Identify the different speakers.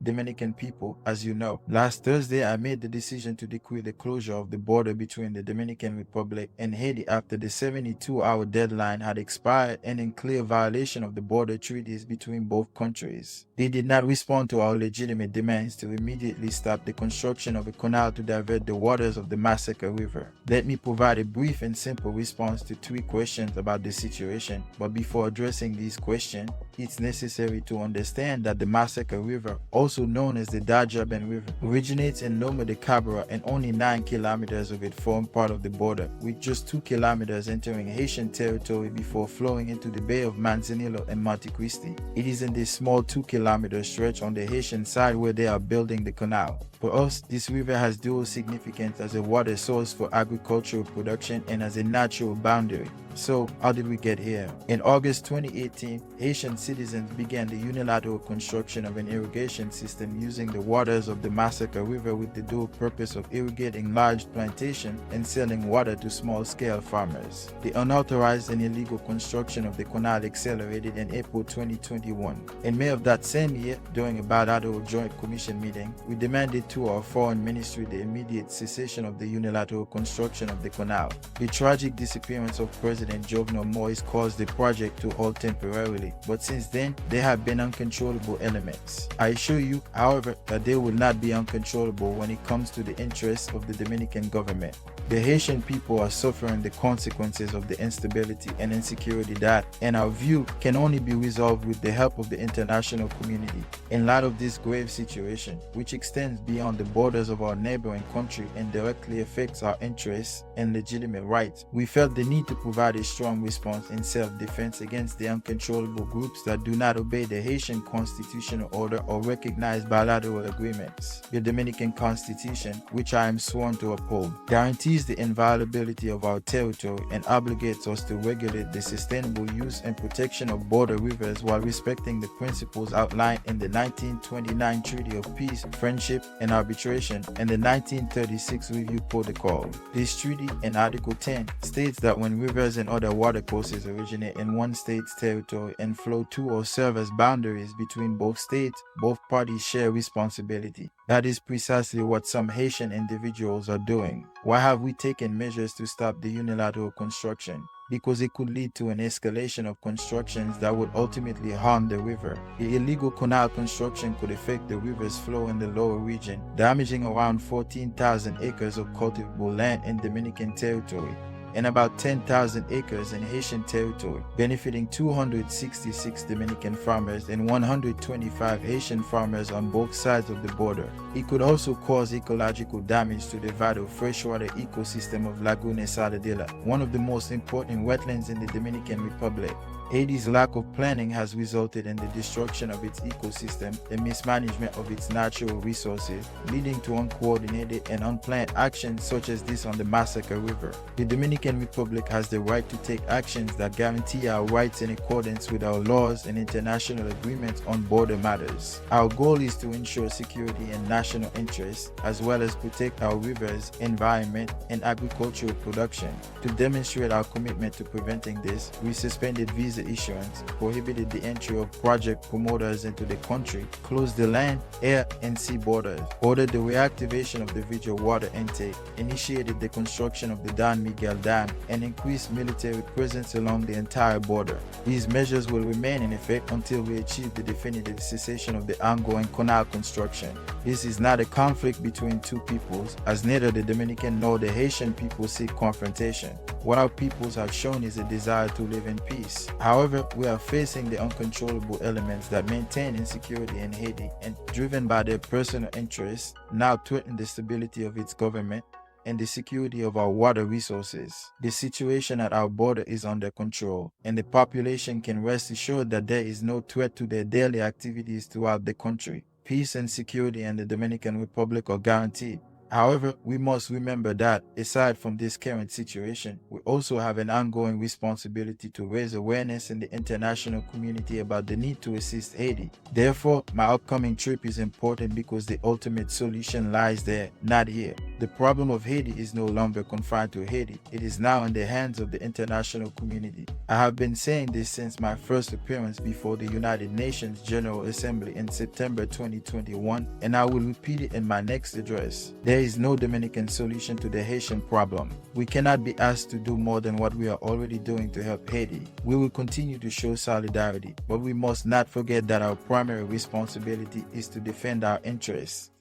Speaker 1: Dominican people, as you know. Last Thursday, I made the decision to decree the closure of the border between the Dominican Republic and Haiti after the 72-hour deadline had expired and in clear violation of the border treaties between both countries. They did not respond to our legitimate demands to immediately stop the construction of a canal to divert the waters of the Massacre River. Let me provide a brief and simple response to 3 questions about the situation, but before addressing these questions, it's necessary to understand that the Massacre River, also known as the Dajaben River, originates in Loma de Cabra and only 9 kilometers of it form part of the border, with just 2 kilometers entering Haitian territory before flowing into the Bay of Manzanillo and Monte Cristi. It is in this small 2-kilometer stretch on the Haitian side where they are building the canal. For us, this river has dual significance as a water source for agricultural production and as a natural boundary. So, how did we get here? In August 2018, Haitian citizens began the unilateral construction of an irrigation system using the waters of the Massacre River with the dual purpose of irrigating large plantations and selling water to small-scale farmers. The unauthorized and illegal construction of the canal accelerated in April 2021. In May of that same year, during a bilateral joint commission meeting, we demanded to our foreign ministry the immediate cessation of the unilateral construction of the canal. The tragic disappearance of President Jovenel Moise caused the project to halt temporarily, but since then, there have been uncontrollable elements. I assure you, however, that they will not be uncontrollable when it comes to the interests of the Dominican government. The Haitian people are suffering the consequences of the instability and insecurity that, in our view, can only be resolved with the help of the international community. In light of this grave situation, which extends beyond the borders of our neighboring country and directly affects our interests and legitimate rights, we felt the need to provide a strong response in self-defense against the uncontrollable groups that do not obey the Haitian constitutional order or recognize bilateral agreements. The Dominican Constitution, which I am sworn to uphold, guarantees the inviolability of our territory and obligates us to regulate the sustainable use and protection of border rivers while respecting the principles outlined in the 1929 Treaty of Peace, Friendship, and Arbitration and the 1936 Review Protocol. This treaty, in Article 10, states that when rivers and other watercourses originate in one state's territory and flow to or serve as boundaries between both states, both parties share responsibility. That is precisely what some Haitian individuals are doing. Why have we taken measures to stop the unilateral construction? Because it could lead to an escalation of constructions that would ultimately harm the river. The illegal canal construction could affect the river's flow in the lower region, damaging around 14,000 acres of cultivable land in Dominican territory and about 10,000 acres in Haitian territory, benefiting 266 Dominican farmers and 125 Haitian farmers on both sides of the border. It could also cause ecological damage to the vital freshwater ecosystem of Laguna Saladilla, one of the most important wetlands in the Dominican Republic. Haiti's lack of planning has resulted in the destruction of its ecosystem and mismanagement of its natural resources, leading to uncoordinated and unplanned actions such as this on the Massacre River. The Dominican Republic has the right to take actions that guarantee our rights in accordance with our laws and international agreements on border matters. Our goal is to ensure security and national interests, as well as protect our rivers, environment, and agricultural production. To demonstrate our commitment to preventing this, we suspended visa issuance, prohibited the entry of project promoters into the country, closed the land, air, and sea borders, ordered the reactivation of the Vigo water intake, initiated the construction of the Don Miguel Dam, and increased military presence along the entire border. These measures will remain in effect until we achieve the definitive cessation of the ongoing canal construction. This is not a conflict between two peoples, as neither the Dominican nor the Haitian people seek confrontation. What our peoples have shown is a desire to live in peace. However, we are facing the uncontrollable elements that maintain insecurity in Haiti and, driven by their personal interests, now threaten the stability of its government and the security of our water resources. The situation at our border is under control, and the population can rest assured that there is no threat to their daily activities throughout the country. Peace and security in the Dominican Republic are guaranteed. However, we must remember that, aside from this current situation, we also have an ongoing responsibility to raise awareness in the international community about the need to assist Haiti. Therefore, my upcoming trip is important because the ultimate solution lies there, not here. The problem of Haiti is no longer confined to Haiti. It is now in the hands of the international community. I have been saying this since my first appearance before the United Nations General Assembly in September 2021, and I will repeat it in my next address. There is no Dominican solution to the Haitian problem. We cannot be asked to do more than what we are already doing to help Haiti. We will continue to show solidarity, but we must not forget that our primary responsibility is to defend our interests.